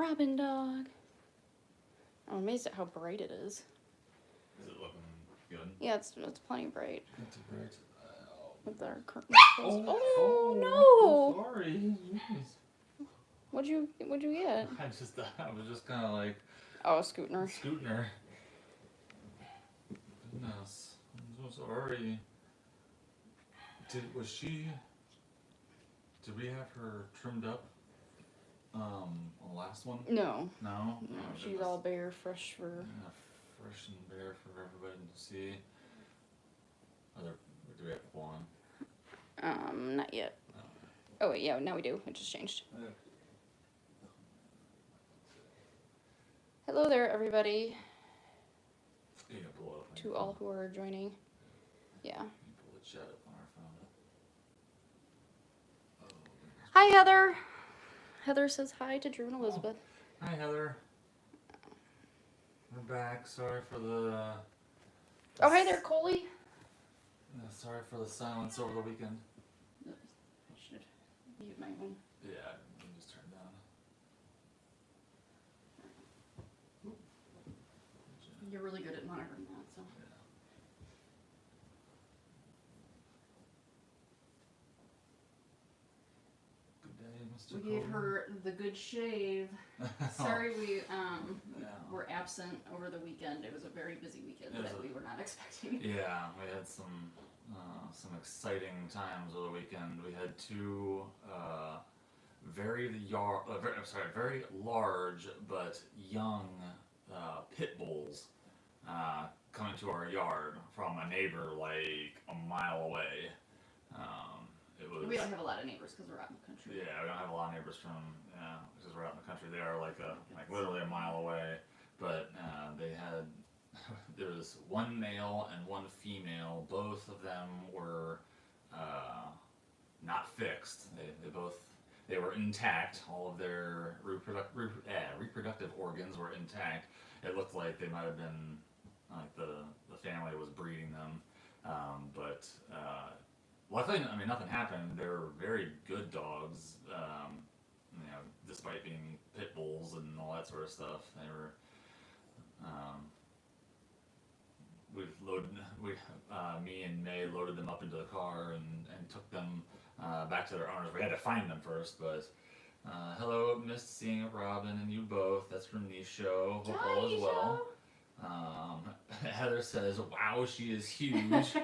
Robin dog. I'm amazed at how bright it is. Is it looking good? Yeah, it's plenty bright. Not too bright. With our curtains closed. Oh no! Sorry. Jeez. What'd you get? I was just kind of like. Oh, Scootner. Scootner. Goodness, I'm so sorry. Did we have her trimmed up? On the last one? No. No? No, Oh, she's all bare, fresh fur. Yeah, fresh and bare for everybody to see. Do we have one? Not yet. Oh wait, yeah, now we do. It just changed. Hello there, everybody. Yeah, blow up. To all who are joining. Yeah. Pull the chat up on our phone. Oh, hi, Heather. Heather says hi to Drew and Elizabeth. Hi, Heather. We're back. Sorry for the. Oh, hi there, Coley. Sorry for the silence over the weekend. I should mute my own. Yeah, I can just turn it down. You're really good at monitoring that, so. Yeah. Good day, Mr. We gave her the good shave. Sorry we were absent over the weekend. It was a very busy weekend that we were not expecting. Yeah, we had some exciting times over the weekend. We had two very large but young pit bulls coming to our yard from a neighbor like a mile away. We don't have a lot of neighbors because we're out in the country. Yeah, we don't have a lot of neighbors because we're out in the country. They are like literally a mile away. But there was one male and one female. Both of them were not fixed. They were intact. All of their reproductive organs were intact. It looked like they might have been like the family was breeding them, but. Luckily, nothing happened. They were very good dogs, despite being pit bulls and all that sort of stuff. They were. Me and May loaded them up into the car and took them back to their owners. We had to find them first, but hello, missed seeing Robin and you both. That's from Nisho. Hope all is well. Heather says, "Wow, she is huge."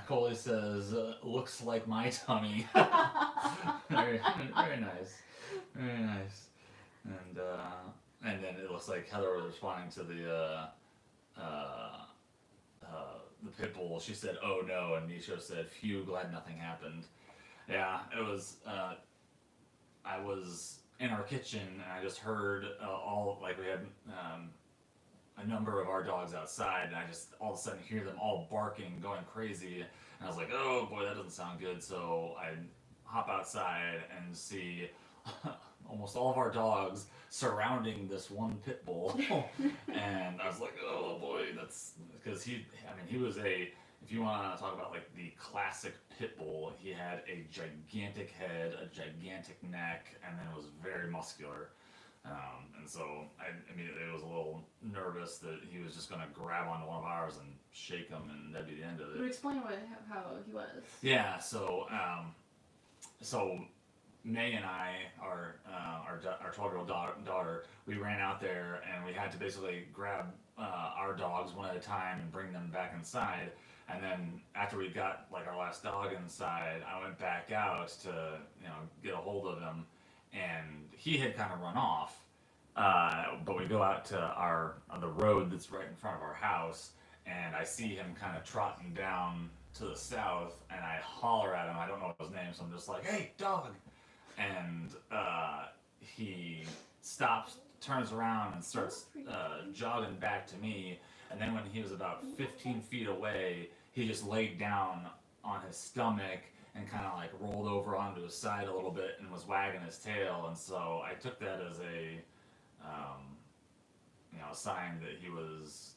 Coley says, "Looks like my tummy." very, very nice, very nice. And then it looks like Heather was responding to the pit bull. She said, "Oh no," and Nisho said, "Phew, glad nothing happened." Yeah, it was. I was in our kitchen and I just heard we had. A number of our dogs outside, and I just all of a sudden hear them all barking, going crazy, and I was like, "Oh boy, that doesn't sound good." So I hop outside and see almost all of our dogs surrounding this one pit bull, and I was like, "Oh boy, that's because he was if you want to talk about like the classic pit bull, he had a gigantic head, a gigantic neck, and then was very muscular." And so I immediately was a little nervous that he was just going to grab onto one of ours and shake him, and that'd be the end of it. Would explain how he was. Yeah. So May and I, our 12-year-old daughter, we ran out there and we had to basically grab our dogs one at a time and bring them back inside. And then after we got like our last dog inside, I went back out to get a hold of him. And he had kind of run off, but we go out to the road that's right in front of our house, and I see him kind of trotting down to the south, and I holler at him. I don't know his name, so I'm just like, "Hey, dog!" And he stops, turns around, and starts jogging back to me. And then when he was about 15 feet away, he just laid down on his stomach and kind of like rolled over onto his side a little bit and was wagging his tail. And so I took that as a sign that he's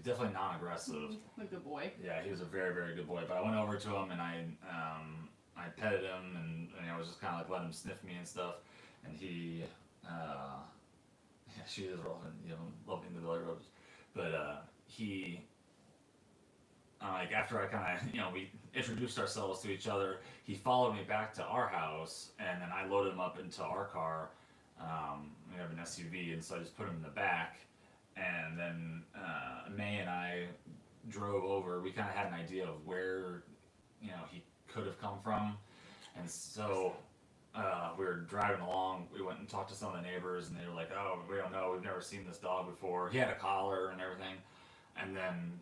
definitely non-aggressive. A good boy. Yeah, he was a very, very good boy. But I went over to him and I petted him and I was just kind of like letting him sniff me and stuff. And he yeah, she is loving the Billy Rose, but he. Like after I kind of, we introduced ourselves to each other, he followed me back to our house, and then I loaded him up into our car. We have an SUV, and so I just put him in the back, and then May and I drove over. We kind of had an idea of where, he could have come from, and so we were driving along. We went and talked to some of the neighbors, and they were like, "Oh, we don't know. We've never seen this dog before." He had a collar and everything, and then.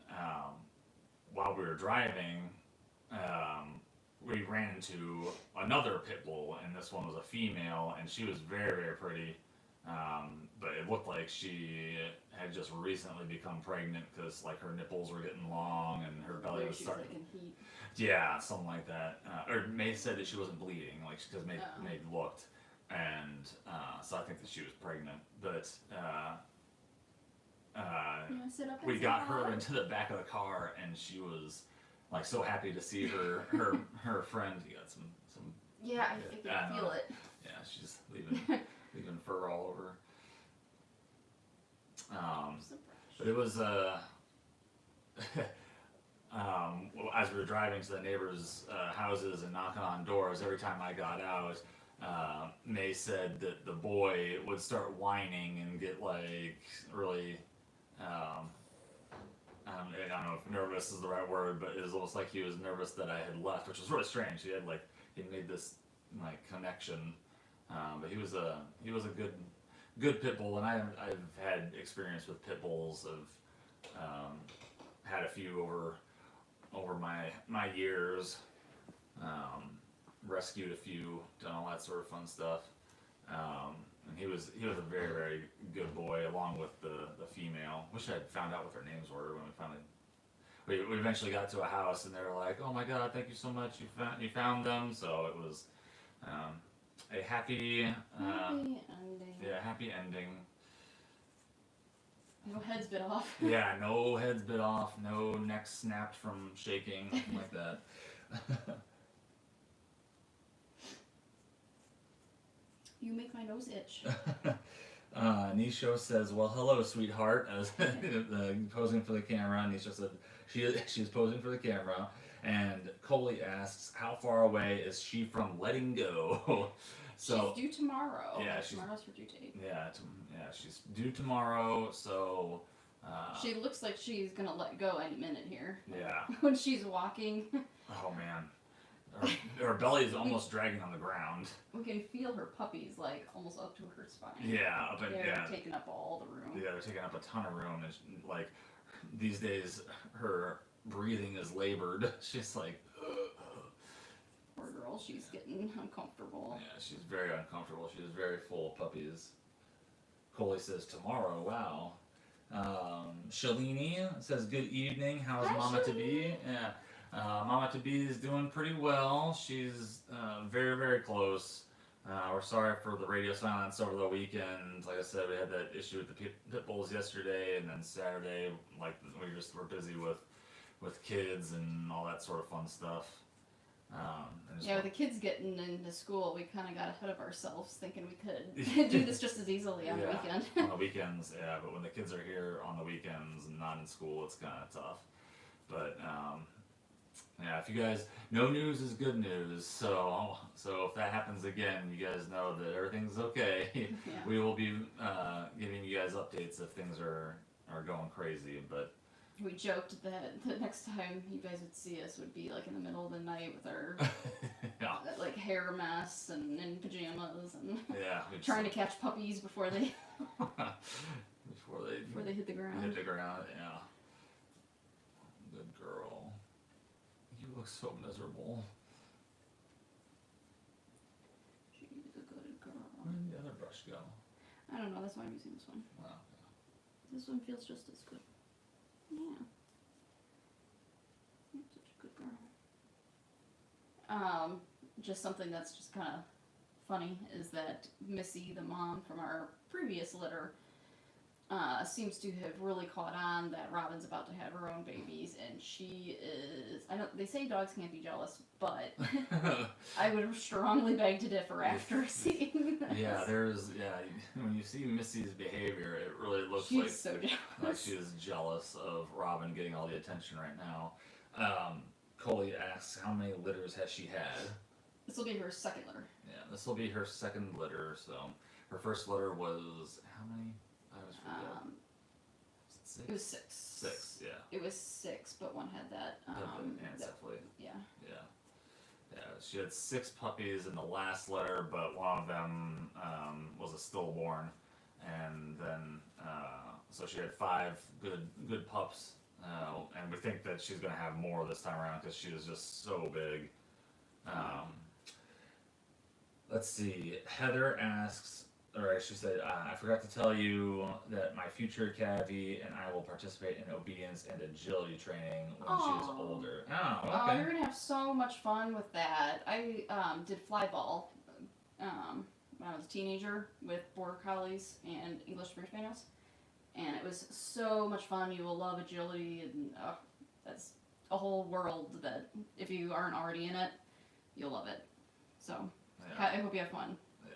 While we were driving, we ran into another pit bull, and this one was a female, and she was very, very pretty. But it looked like she had just recently become pregnant because, like, her nipples were getting long and her belly was starting. Like in heat. Yeah, something like that. Or May said that she wasn't bleeding, like, because May looked, and so I think that she was pregnant. But we got her into the back of the car, and she was like so happy to see her friend. You got some. Yeah, I can feel it. Yeah, she's leaving fur all over. But it was as we were driving to the neighbors' houses and knocking on doors. Every time I got out, May said that the boy would start whining and get like really. I don't know if nervous is the right word, but it was almost like he was nervous that I had left, which was really strange. He made this like connection, but he was a good pit bull, and I've had experience with pit bulls. I've had a few over my years, rescued a few, done all that sort of fun stuff. And he was a very, very good boy, along with the female. Wish I'd found out what their names were when we eventually got to a house, and they were like, "Oh my God, thank you so much! You found them." So it was a happy ending. Yeah, happy ending. No heads bit off. Yeah, no heads bit off, no necks snapped from shaking, nothing like that. You make my nose itch. Nisho says, "Well, hello, sweetheart." As posing for the camera, Nisho said she's posing for the camera, and Coley asks, "How far away is she from letting go?" So she's due tomorrow. Yeah, tomorrow's her due date. Yeah, she's due tomorrow. So she looks like she's gonna let go any minute here. Yeah. When she's walking. Oh man. Her belly is almost dragging on the ground. We can feel her puppies like almost up to her spine. Yeah, they're taking up all the room. Yeah, they're taking up a ton of room. And like these days, her breathing is labored. She's like, poor girl, she's getting uncomfortable. Yeah, she's very uncomfortable. She's very full of puppies. Coley says tomorrow. Wow. Shalini says good evening. How's Hi, Mama Shalini. to be? Yeah. Mama to be is doing pretty well. She's very, very close. We're sorry for the radio silence over the weekend. Like I said, we had that issue with the pit bulls yesterday, and then Saturday, like we just were busy with kids and all that sort of fun stuff. With the kids getting into school, we kind of got ahead of ourselves, thinking we could do this just as easily on the weekend. On the weekends, yeah. But when the kids are here on the weekends and not in school, it's kind of tough. But yeah, if you guys, no news is good news. So if that happens again, you guys know that everything's okay. Yeah. We will be giving you guys updates if things are going crazy. But we joked that the next time you guys would see us would be like in the middle of the night with our like hair mess and in pajamas and trying to catch puppies before they hit the ground. Hit the ground, yeah. Good girl. You look so miserable. She's a good girl. Where did the other brush go? I don't know, that's why I'm using this one. Wow. This one feels just as good. Yeah. You're such a good girl. Just something that's just kind of funny is that Missy, the mom from our previous litter, seems to have really caught on that Robin's about to have her own babies, and she is. I know they say dogs can't be jealous, but I would strongly beg to differ after seeing this. Yeah, when you see Missy's behavior, it really looks she's so jealous. Like she is jealous of Robin getting all the attention right now. Coley asks, how many litters has she had? This will be her second litter. Yeah, this will be her second litter. So her first litter was how many? I always forget. 6? It was 6. 6, yeah. It was 6, but one had that. Ancestry. Yeah. Yeah. She had 6 puppies in the last litter, but one of them was a stillborn, and then so she had 5 good pups. And we think that she's going to have more this time around because she was just so big. Let's see. Heather asks, or she said, I forgot to tell you that my future Cavi and I will participate in obedience and agility training when she's older. Oh, okay. Oh, you're going to have so much fun with that. I did fly ball when I was a teenager with Border Collies and English Spirit Spaniels. And it was so much fun. You will love agility, and that's a whole world that if you aren't already in it, you'll love it. So yeah. I hope you have fun. Yeah.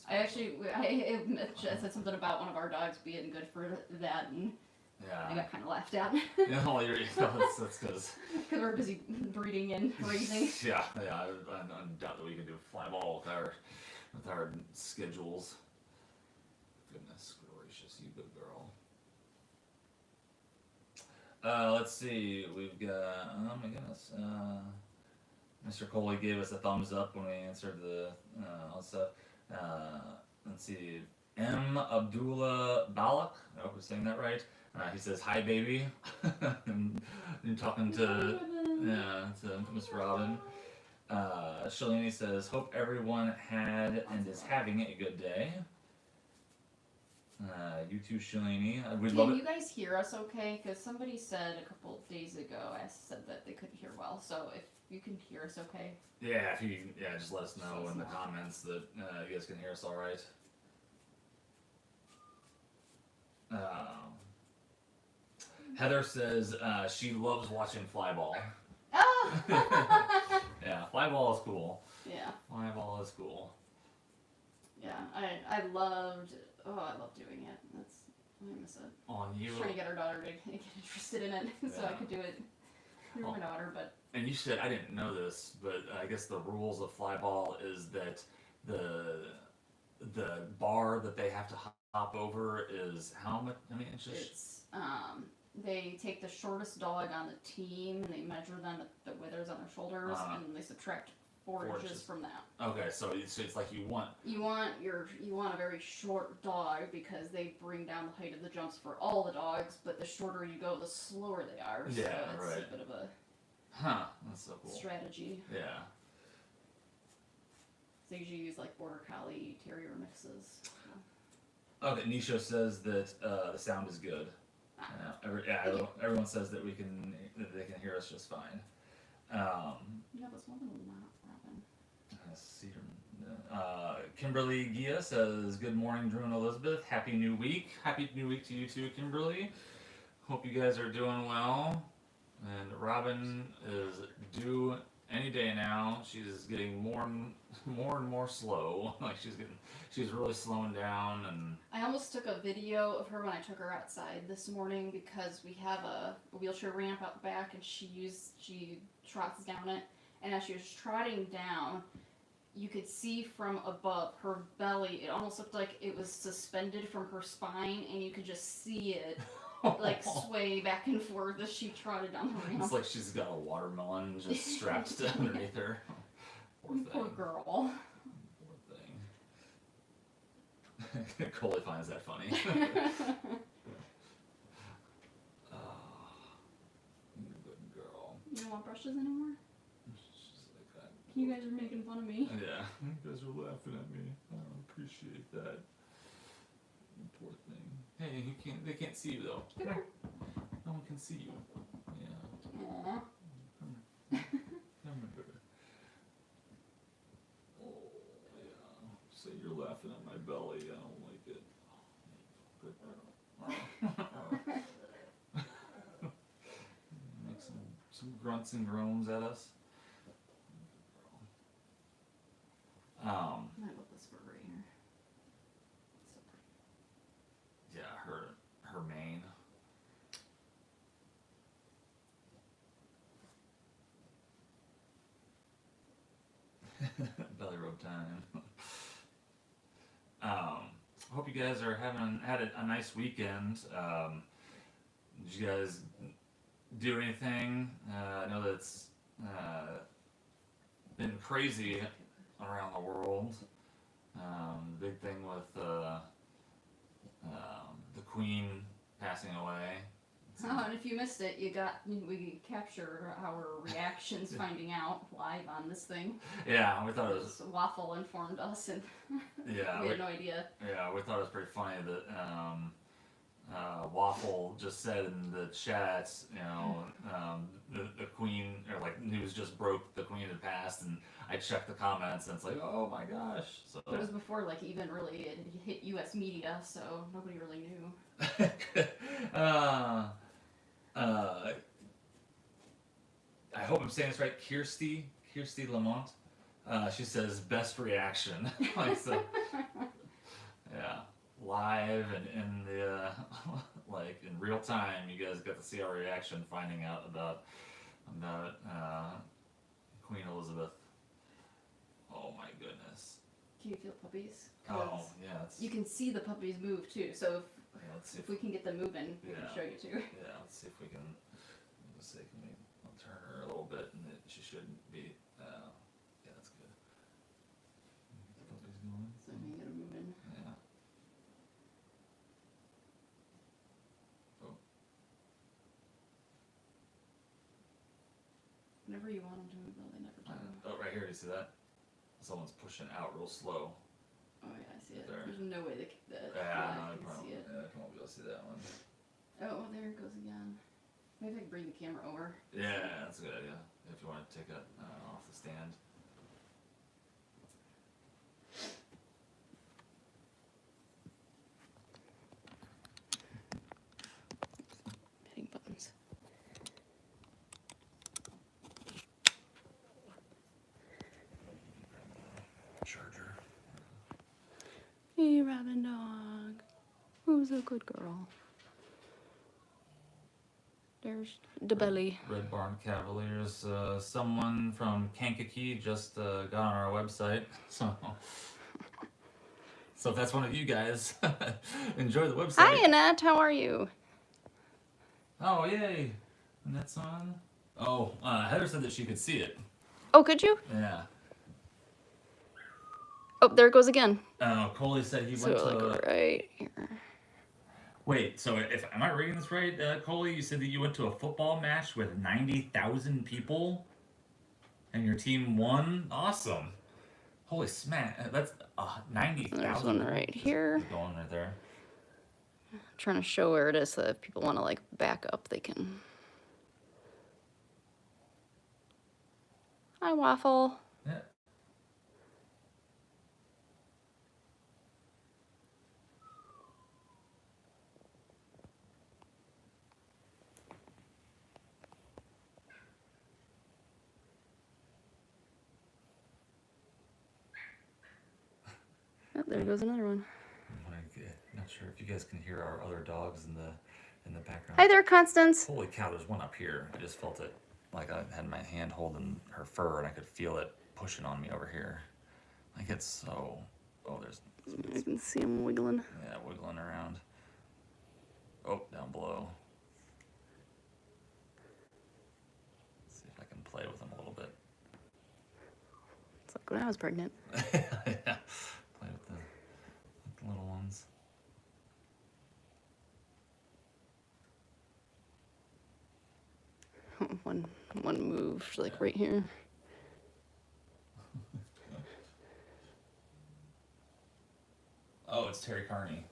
I said something about one of our dogs being good for that, and I got kind of laughed at. No, that's because we're busy breeding and raising. Yeah. I doubt that we can do fly ball with our schedules. Goodness gracious, you good girl. Let's see, we've got, oh my goodness, Mr. Coley gave us a thumbs up when we answered the all stuff. Let's see, M. Abdullah Balak, I hope I'm saying that right. He says, hi baby, and talking to Miss Robin. Shalini says, hope everyone had and is having a good day. You too, Shalini. Can you guys hear us okay? Because somebody said a couple days ago, said that they couldn't hear well. So if you can hear us okay. Yeah, just let us know in the comments that you guys can hear us all right. Heather says she loves watching fly ball. Oh! Yeah, fly ball is cool. Yeah. Fly ball is cool. Yeah, I loved doing it. I miss it. You trying to get our daughter to get interested in it so I could do it through my daughter. But and you said, I didn't know this, but I guess the rules of fly ball is that the bar that they have to hop over is how many inches? It's they take the shortest dog on the team and they measure them at the withers on their shoulders and they subtract 4 inches from that. Okay, so it's like you want a very short dog because they bring down the height of the jumps for all the dogs, but the shorter you go, the slower they are. So it's a bit of a that's so cool. strategy. Yeah. So you usually use like Border Collie Terrier mixes. Okay, Nisha says that the sound is good. Everyone says that they can hear us just fine. There's one little not Robin. Kimberly Gia says, good morning, Drew and Elizabeth. Happy New Week. Happy New Week to you too, Kimberly. Hope you guys are doing well. And Robin is due any day now. She's getting more and more slow. Like she's really slowing down. And I almost took a video of her when I took her outside this morning because we have a wheelchair ramp out back, and she trots down it. And as she was trotting down, you could see from above her belly, it almost looked like it was suspended from her spine, and you could just see it like sway back and forth as she trotted down the ramp. It's like she's got a watermelon just strapped underneath her. Poor girl. Poor thing. Coley finds that funny. Good girl. You don't want brushes anymore? You guys are making fun of me. Yeah, you guys are laughing at me. I don't appreciate that. Poor thing. Hey, they can't see you though. No one can see you. Yeah. Aww. Come here. Oh, yeah. So you're laughing at my belly. I don't like it. Good girl. Make some grunts and groans at us. I love this fur right here. So pretty. Yeah, her mane. Belly rub time. Hope you guys are had a nice weekend. Did you guys do anything? I know that it's been crazy around the world. Big thing with the Queen passing away. Oh, and if you missed it, we captured our reactions finding out live on this thing. Yeah, we thought it was. Waffle informed us, and Yeah, we had no idea. Yeah, we thought it was pretty funny that Waffle just said in the chats, the Queen, or like news just broke, the Queen had passed, and I checked the comments, and it's like, oh my gosh. So. But it was before like even really it hit U.S. media, so nobody really knew. I hope I'm saying this right. Kirsty Lamont. She says best reaction. Like, so, yeah, live and in the like in real time, you guys got to see our reaction finding out about Queen Elizabeth. Oh my goodness. Can you feel puppies? Oh yeah. You can see the puppies move too. So let's if we can get them moving, we can show you too. Yeah, let's see if we can. Let's see, I'll turn her a little bit, and she shouldn't be. Yeah, that's good. The puppy's going. So we can get them moving. Yeah. Oh. Whenever you want them to move, though, they never do. Oh, right here. Do you see that? Someone's pushing out real slow. Oh yeah, I see it. There. There's no way that Yeah, I no, can see it. Yeah, I won't be able to see that one. Oh, there it goes again. Maybe I can bring the camera over. Yeah, that's a good idea. If you want to take it off the stand. Hitting buttons. Charger. Hey, Robin dog. Who's a good girl? There's the belly. Red Barn Cavaliers. Someone from Kankakee just got on our website. So if that's one of you guys, enjoy the website. Hi, Annette. How are you? Oh, yay. Annette's on. Oh, Heather said that she could see it. Oh, could you? Yeah. Oh, there it goes again. Coley said he So went to... like right here. Wait, so am I reading this right, Coley? You said that you went to a football match with 90,000 people, and your team won? Awesome. Holy smack, that's 90,000. There's one right here. Going right there. I'm trying to show where it is so that if people want to like back up, they can. Hi, Waffle. Yeah. Oh, there goes another one. Not sure if you guys can hear our other dogs in the background. Hi there, Constance. Holy cow, there's one up here. I just felt it, like I had my hand holding her fur and I could feel it pushing on me over here. Like it's so, there's, I can see him wiggling. yeah, wiggling around. Oh, down below. Let's see if I can play with him a little bit. It's like when I was pregnant. Yeah, play with the little ones. One moved like right here. Oh, it's Terry Carney.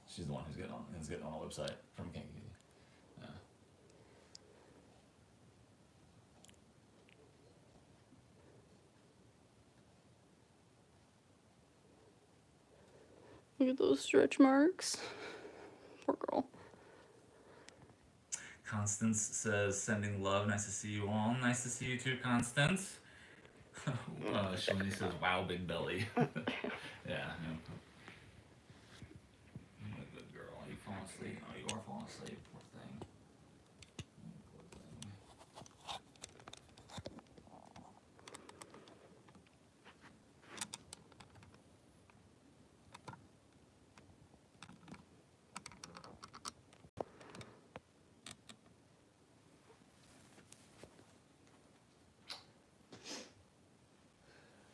She's the one who's getting on the website from Kankakee. Yeah. Look at those stretch marks. Poor girl. Constance says, sending love. Nice to see you all. Nice to see you too, Constance. Shalini says, wow, big belly. Yeah. You're a good girl. Are you falling asleep? Oh, you are falling asleep. Poor thing. Poor thing.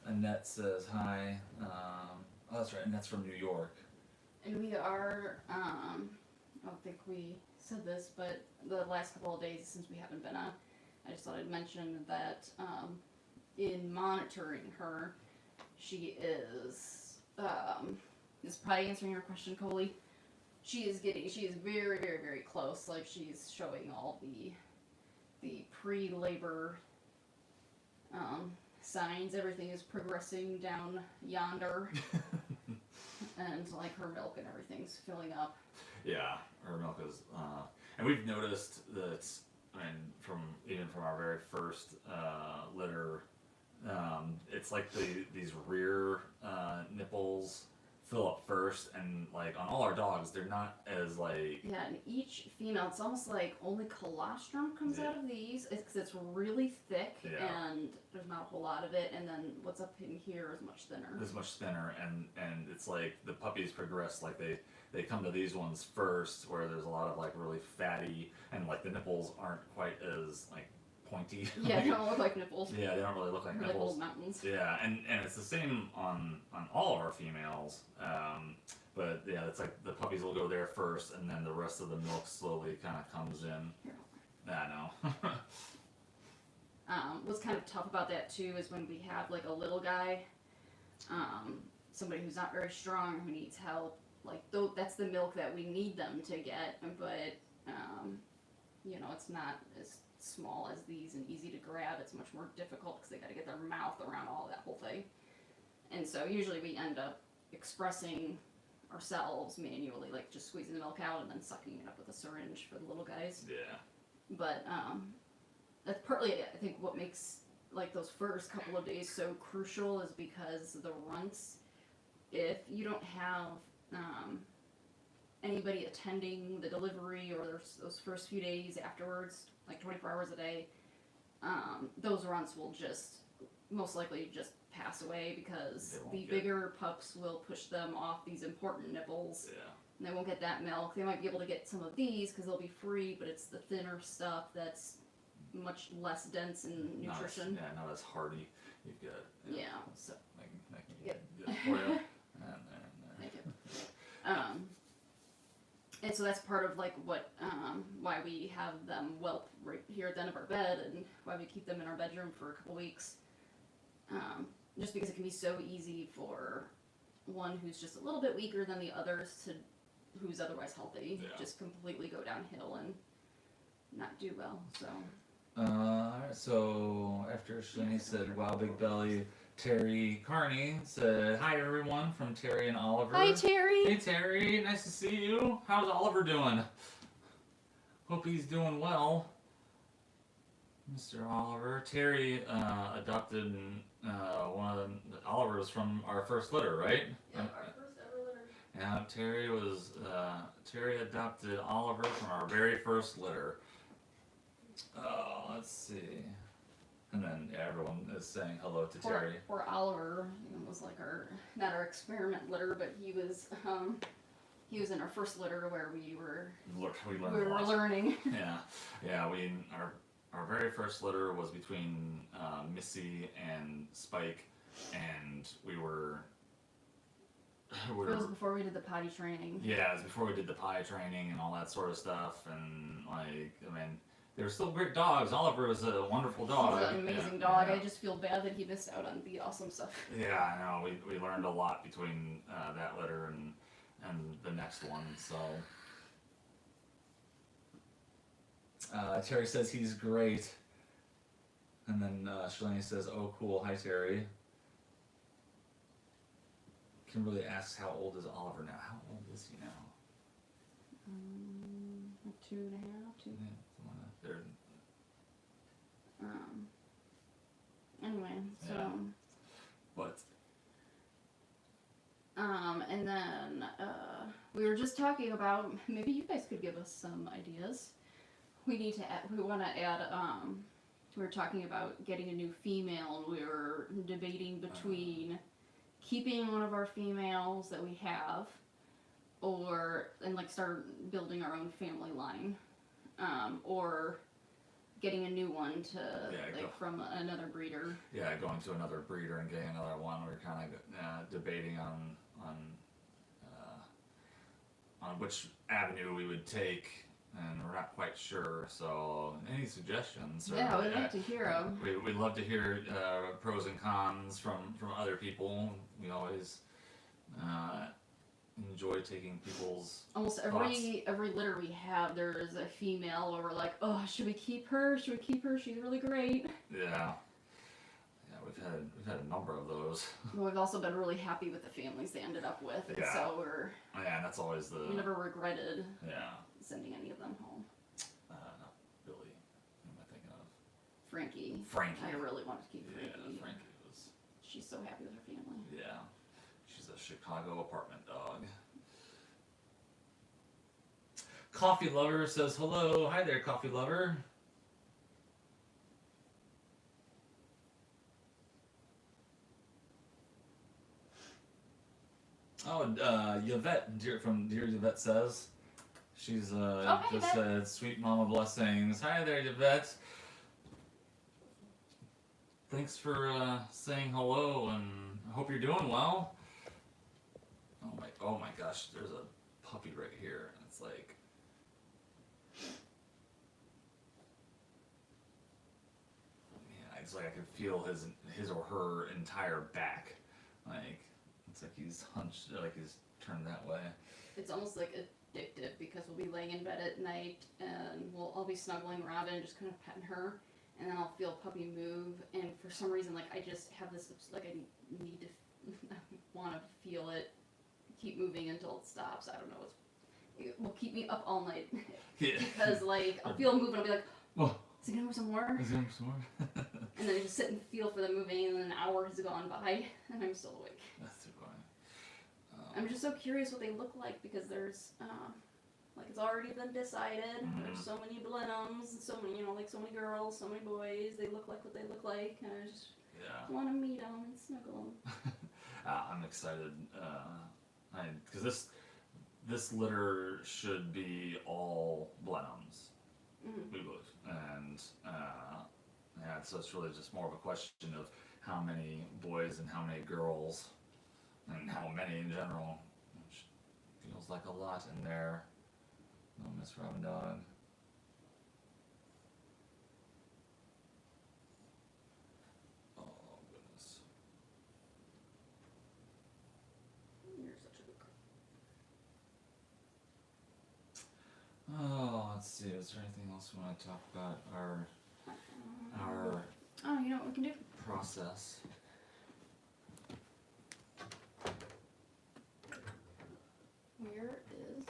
Annette says hi. Oh, that's right. Annette's from New York. And we are, I don't think we said this, but the last couple of days since we haven't been on, I just thought I'd mention that in monitoring her, she is probably answering your question, Coley. She is very, very, very close. Like, she's showing all the pre-labor signs. Everything is progressing down yonder. And like her milk and everything's filling up. Yeah, her milk is, and we've noticed that. I mean, from our very first litter, it's like these rear nipples fill up first, and like on all our dogs, they're not as like. Yeah, and each female, it's almost like only colostrum comes out of these. It's because it's really thick and there's not a whole lot of it, and then what's up in here is much thinner. It's much thinner, and it's like the puppies progress like they come to these ones first, where there's a lot of like really fatty, and like the nipples aren't quite as like pointy. Yeah, they don't look like nipples. Yeah, they don't really look like They're nipples. like old mountains. Yeah, and it's the same on all of our females. But yeah, it's like the puppies will go there first, and then the rest of the milk slowly kind of comes in. Yeah, I know. What's kind of tough about that too is when we have like a little guy, somebody who's not very strong, who needs help. Like that's the milk that we need them to get, but it's not as small as these and easy to grab. It's much more difficult because they got to get their mouth around all that whole thing. And so usually we end up expressing ourselves manually, like just squeezing the milk out and then sucking it up with a syringe for the little guys. Yeah. But that's partly, I think, what makes like those first couple of days so crucial is because the runts, if you don't have anybody attending the delivery or those first few days afterwards, like 24 hours a day, those runts will just most likely just pass away because the bigger pups will push them off these important nipples. Yeah. And they won't get that milk. They might be able to get some of these because they'll be free, but it's the thinner stuff that's much less dense in nutrition. Not as hearty. You've got. Yeah. So. I can get it for you. Thank you. And so that's part of like what why we have them whelp right here at the end of our bed, and why we keep them in our bedroom for a couple weeks. Just because it can be so easy for one who's just a little bit weaker than the others who's otherwise healthy, just completely go downhill and not do well. So. Alright, so after Shalini said, wow, big belly, Terry Carney said, hi everyone, from Terry and Oliver. Hi, Terry. Hey, Terry, nice to see you. How's Oliver doing? Hope he's doing well. Mr. Oliver. Terry adopted Oliver was from our first litter, right? Yeah, our first ever litter. Yeah, Terry adopted Oliver from our very first litter. Let's see. And then everyone is saying hello to Terry. Poor Oliver was like not our experiment litter, but he was in our first litter where we were learning. Yeah. Our very first litter was between Missy and Spike, and we were. It was before we did the potty training. Yeah, it was before we did the potty training and all that sort of stuff, and they were still great dogs. Oliver was a wonderful dog. He's an amazing dog. Yeah. I just feel bad that he missed out on the awesome stuff. Yeah, I know. We learned a lot between that litter and the next one. So Terry says he's great, and then Shalini says, "Oh, cool. Hi, Terry." Kimberly asks, how old is Oliver now? How old is he now? 2.5, two. Yeah, somewhere there. Anyway, so. Yeah. But. And then, we were just talking about, maybe you guys could give us some ideas. We want to add, we were talking about getting a new female, and we were debating between keeping one of our females that we have, and like start building our own family line, or getting a new one from another breeder. Yeah, going to another breeder and getting another one. We're kind of debating on which avenue we would take, and we're not quite sure. So, any suggestions? Yeah, we'd like to hear them. We'd love to hear pros and cons from other people. We always enjoy taking people's almost every litter we have, there is a female where we're like, oh, should we keep her? Should we keep her? She's really great. Yeah, we've had a number of those. Well, we've also been really happy with the families they ended up with, and so we're. Yeah, that's always we never regretted. Yeah. Sending any of them home. Not Billy. Who am I thinking of? Frankie. I really wanted to keep Frankie. Yeah, Frankie was. She's so happy with her family. Yeah. She's a Chicago apartment dog. Coffee Lover says hello. Hi there, Coffee Lover. Oh, Yvette from Dear Yvette says. She's just said, sweet mama blessings. Hi there, Yvette. Thanks for saying hello, and I hope you're doing well. Oh my gosh, there's a puppy right here, and it's like. Man, it's like I can feel his or her entire back, like it's like he's hunched, like he's turned that way. It's almost like addictive because we'll be laying in bed at night and I'll be snuggling Robin, just kind of petting her, and then I'll feel Puppy move, and for some reason, like I just have this, like I need to, I want to feel it, keep moving until it stops. I don't know, it will keep me up all night. Yeah. Because like I'll feel it move and I'll be like, oh, is it gonna move some more? Is there some more? And then I just sit and feel for the moving, and then an hour has gone by, and I'm still awake. That's too funny. I'm just so curious what they look like, because there's, like it's already been decided. Mm-hmm. There's so many Blenheims, so many, like so many girls, so many boys. They look like what they look like, and I just want to meet them and snuggle them. I'm excited, because this litter should be all Blenheims, we believe, and so it's really just more of a question of how many boys and how many girls, and how many in general, which feels like a lot in there. No, Miss Robin Dog. Oh goodness. You're such a good girl. Oh, let's see. Is there anything else we want to talk about? Our Oh, you know what we can do? process. Where is...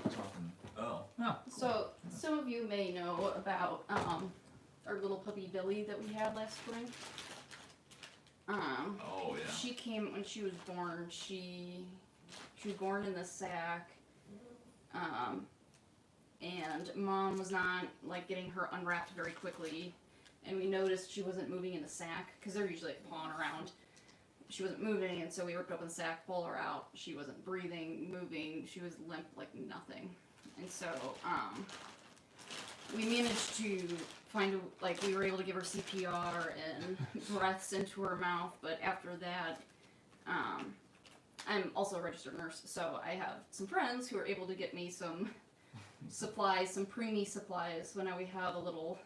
Talking. Oh. Yeah. So, some of you may know about our little puppy Billy that we had last spring. Oh yeah. She came when she was born. She was born in the sack. And Mom was not like getting her unwrapped very quickly, and we noticed she wasn't moving in the sack because they're usually like, pawing around. She wasn't moving, and so we ripped open the sack, pulled her out. She wasn't breathing, moving. She was limp like nothing, and so we managed to find we were able to give her CPR and breaths into her mouth. But after that, I'm also a registered nurse, so I have some friends who are able to get me some supplies, some preemie supplies. So now we have a little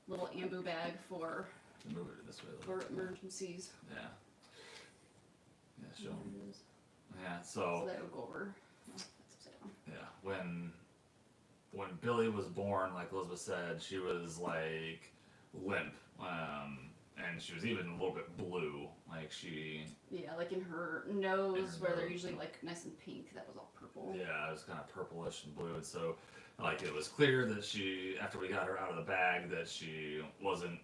ambu bag for Move it this way. for emergencies. Yeah. Yeah. Show 'em. There it is. Yeah. So So that would go over. No, that's upside down. yeah, when when Billy was born, like Elizabeth said, she was like limp, and she was even a little bit blue. Like she. Yeah, like in her nose, In her where they're nose. usually like nice and pink, that was all purple. Yeah, it was kind of purplish and blue, and so like it was clear that she, after we got her out of the bag, that she wasn't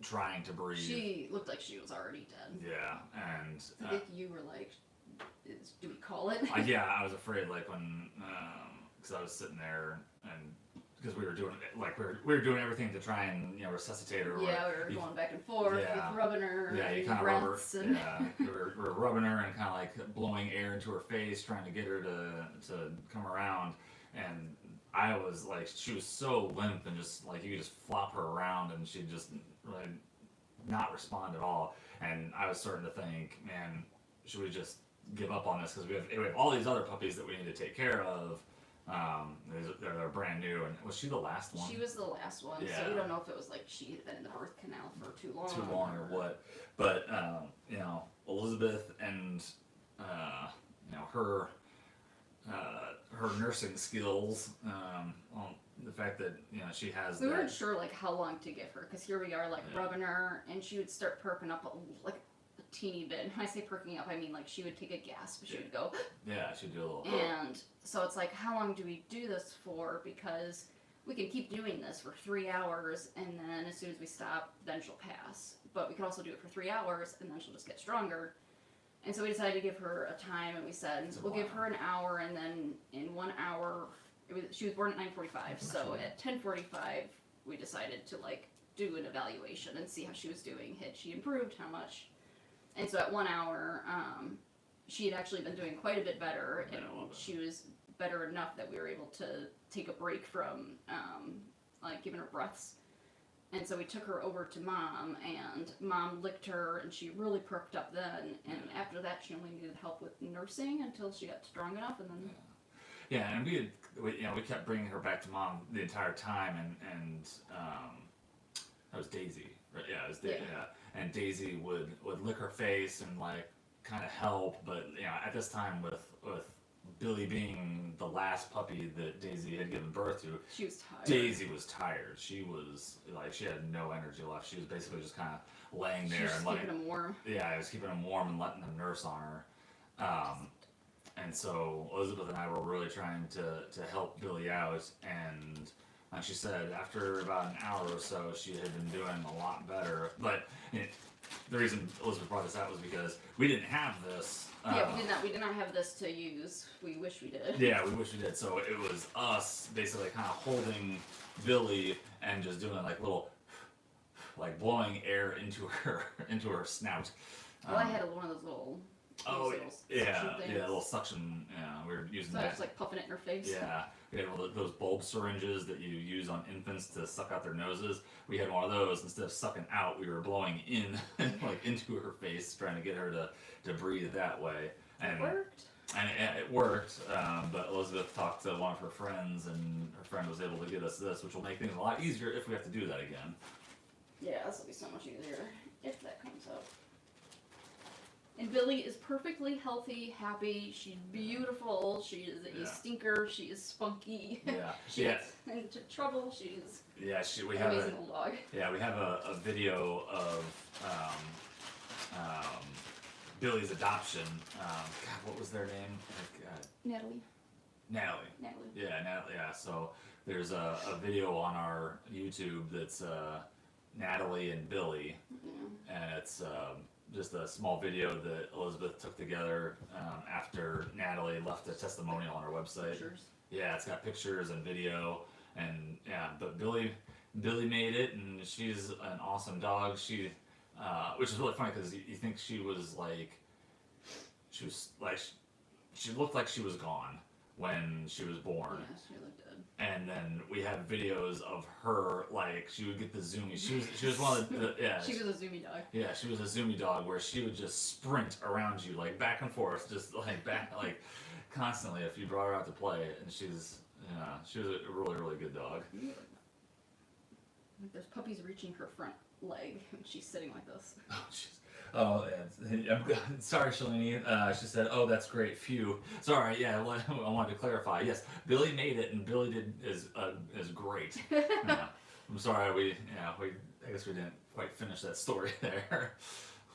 trying to breathe. She looked like she was already dead. Yeah, and I think you were like, do we call it? yeah, I was afraid like when because I was sitting there and because we were doing like we were doing everything to try and resuscitate her. Yeah, we were going back and forth, Yeah. with rubbing her. Yeah, you and kind of rub her. breaths and Yeah, we were rubbing her and kind of like blowing air into her face, trying to get her to come around. And I was like, she was so limp and just like you could just flop her around and she'd just really not respond at all. And I was starting to think, man, should we just give up on this because we have all these other puppies that we need to take care of. They're brand new, and was she the last one? She was the last one, Yeah. so we don't know if it was like she had been in the birth canal for too long. Or what. But Elizabeth and her nursing skills, the fact that she has. We that, weren't sure like how long to give her because here we are like rubbing her, and she would start perking up like a teeny bit. And when I say perking up, I mean like she would take a gasp, she would go. Yeah, she'd do a little. And so it's like, how long do we do this for? Because we can keep doing this for 3 hours, and then as soon as we stop, then she'll pass. But we could also do it for 3 hours, and then she'll just get stronger. And so we decided to give her a time, and we said we'll give her an hour, and then in 1 hour, she was born at 9:45. So at 10:45, we decided to like do an evaluation and see how she was doing. Had she improved? How much? And so at 1 hour, she had actually been doing quite a bit better, and she was better enough that we were able to take a break from like giving her breaths. And so we took her over to Mom, and Mom licked her, and she really perked up then. And after that, she only needed help with nursing until she got strong enough, and then. Yeah, and we kept bringing her back to Mom the entire time, and that was Daisy, right? Yeah, it was Daisy. Yeah. And Daisy would lick her face and like kind of help, but at this time with Billy being the last puppy that Daisy had given birth to, She was tired. Daisy was tired. She was like she had no energy left. She was basically just kind of laying there and keeping him warm. Yeah, I was keeping him warm and letting them nurse on her. And so Elizabeth and I were really trying to help Billy out, and she said after about an hour or so she had been doing a lot better. But the reason Elizabeth brought this out was because we didn't have this. We did not have this to use. We wish we did. Yeah, we wish we did. So it was us basically kind of holding Billy and just doing like little, like blowing air into her snout. Well, I had one of those little. Little suction. Yeah, we were using so that. I was like puffing it in her face. Yeah, we had one of those bulb syringes that you use on infants to suck out their noses. We had one of those. Instead of sucking out, we were blowing in, like into her face, trying to get her to breathe that way. And it worked. And it worked, but Elizabeth talked to one of her friends, and her friend was able to get us this, which will make things a lot easier if we have to do that again. Yeah, this will be so much easier if that comes up. And Billy is perfectly healthy, happy. She's beautiful. She is a stinker. She is spunky. Yeah. She gets into trouble. She's we an have amazing little dog. Yeah, we have a video of Billy's adoption. God, what was their name? Natalie. Yeah, Natalie. Yeah. So there's a video on our YouTube that's Natalie and Billy, and it's just a small video that Elizabeth took together after Natalie left a testimonial on her website. Pictures. Yeah, it's got pictures and video, and but Billy made it, and she's an awesome dog. She, which is really funny because you think she looked like she was gone when she was born. Yeah, she looked dead. And then we have videos of her, like, she would get the zoomies. She was one of the, She was a zoomy dog. Yeah, she was a zoomy dog where she would just sprint around you, like, back and forth, just, like, constantly if you brought her out to play. And she was a really, really good dog. Yeah. There's puppies reaching her front leg, and she's sitting like this. Oh, yeah. I'm sorry, Shalini. She said, "Oh, that's great. Phew." Sorry. Yeah, I wanted to clarify. Yes, Billy made it, and Billy is great. I'm sorry. I guess we didn't quite finish that story there,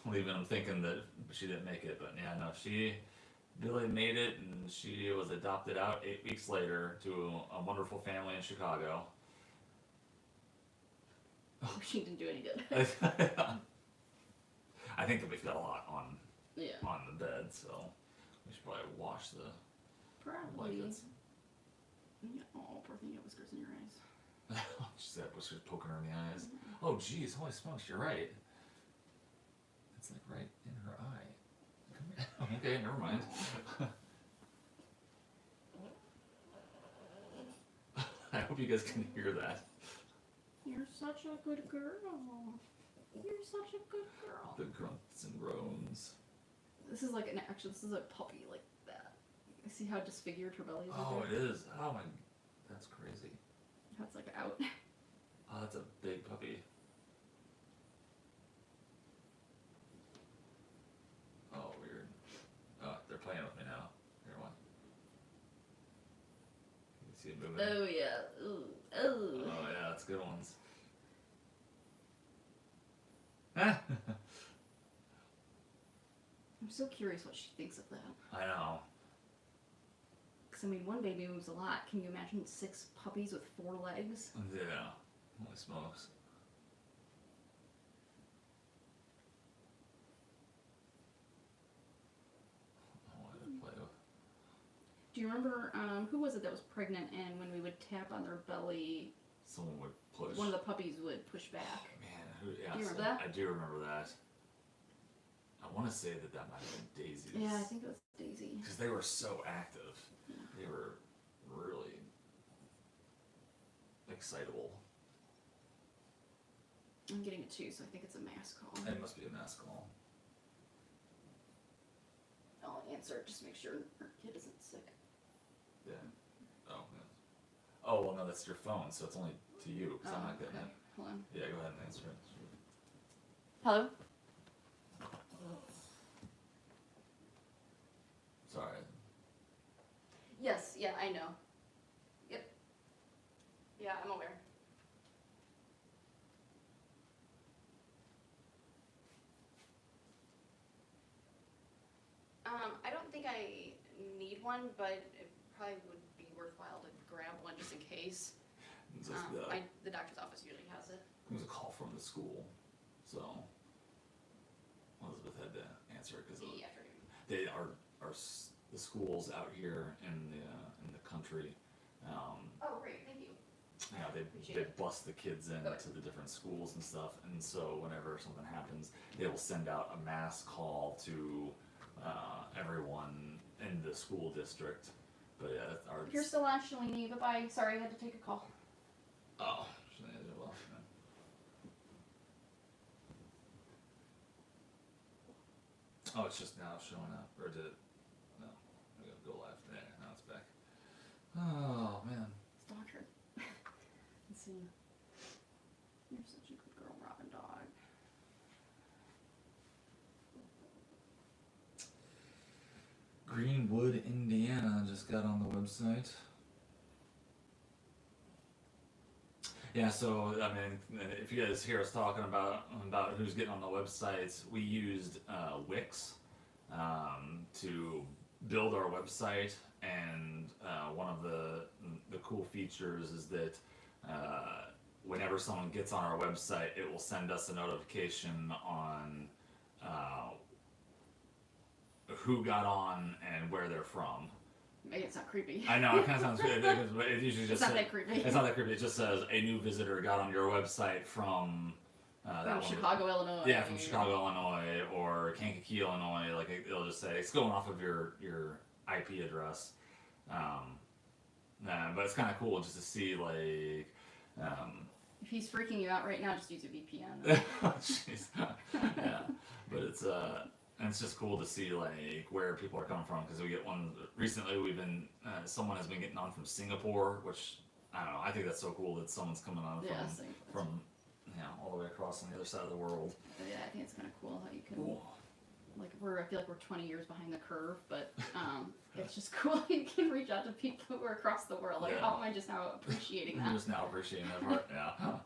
leaving him thinking that she didn't make it. But yeah, no, Billy made it, and she was adopted out 8 weeks later to a wonderful family in Chicago. She didn't do any good. I think that we've got a lot on Yeah. the bed, so we should probably wash the Probably. blankets. Yeah. Oh, poor thing, you have whiskers in your eyes. She said whiskers poking her in the eyes. Oh, geez, holy smokes, you're right. It's like right in her eye. Come here. Okay, never mind. I hope you guys can hear that. You're such a good girl. You're such a good girl. The grunts and groans. This is like this is a puppy like that. You see how disfigured her belly is? Oh, right it is. Oh my, that's crazy. How it's like out. Oh, that's a big puppy. Oh, weird. Oh, they're playing with me now. Here, one. You can see it moving. Oh yeah. Ooh. Oh. Oh yeah, that's good ones. I'm so curious what she thinks of that. I know. Because, I mean, one baby moves a lot. Can you imagine 6 puppies with 4 legs? Yeah. Holy smokes. I wanted to play with. Do you remember, who was it that was pregnant, and when we would tap on their belly, Someone would push. one of the puppies would push back? Man, yeah, Do you remember that? I do remember that. I want to say that might have been Daisy's. Yeah, I think it was Daisy. Because they were so active. Yeah. They were really excitable. I'm getting it too, so I think it's a mass call. It must be a mass call. I'll answer it, just make sure our kid isn't sick. Yeah. Oh, yeah. Oh, well, no, that's your phone, so it's only to you, because I'm not getting okay. it. Hold on. Yeah, go ahead and answer it. Hello? Sorry. Yes, yeah, I know. Yep. Yeah, I'm aware. I don't think I need one, but it probably would be worthwhile to grab one just in case. Just, The doctor's office usually has it. It was a call from the school, so Elizabeth had to answer it because Yeah, they are the schools out here in the country. Oh, great, thank you. Yeah, they Appreciate it. bus the kids in Okay. to the different schools and stuff, and so whenever something happens, they will send out a mass call to everyone in the school district. But yeah, that's our. If you're still on, Shalini, bye-bye. Sorry, I had to take a call. Oh, well, oh, it's just now showing up, or did it? No, we gotta go live. There, now it's back. Oh man. Stalk her. Let's see. You're such a good girl, Robin dog. Greenwood, Indiana just got on the website. Yeah, so I mean, if you guys hear us talking about who's getting on the websites, we used Wix to build our website, and one of the cool features is that whenever someone gets on our website, it will send us a notification on who got on and where they're from. Maybe it's not creepy. I know, it kind of sounds weird, but it usually just It's not that creepy. It's not that creepy. It just says a new visitor got on your website from From Chicago, Illinois. Yeah, from Chicago, Illinois, or Kankakee, Illinois. Like it'll just say it's going off of your IP address. But it's kind of cool just to see like. If he's freaking you out right now, just use a VPN. Jeez. Yeah, but it's just cool to see like where people are coming from, because we get one recently. We've been someone has been getting on from Singapore, which I don't know. I think that's so cool that someone's coming on from all the way across on the other side of the world. Yeah, I think it's kind of cool how you can, Ooh. like, I feel like we're 20 years behind the curve, but it's just cool you can reach out to people who are across the world. Like, how am I just now appreciating that? I'm just now appreciating that part, yeah.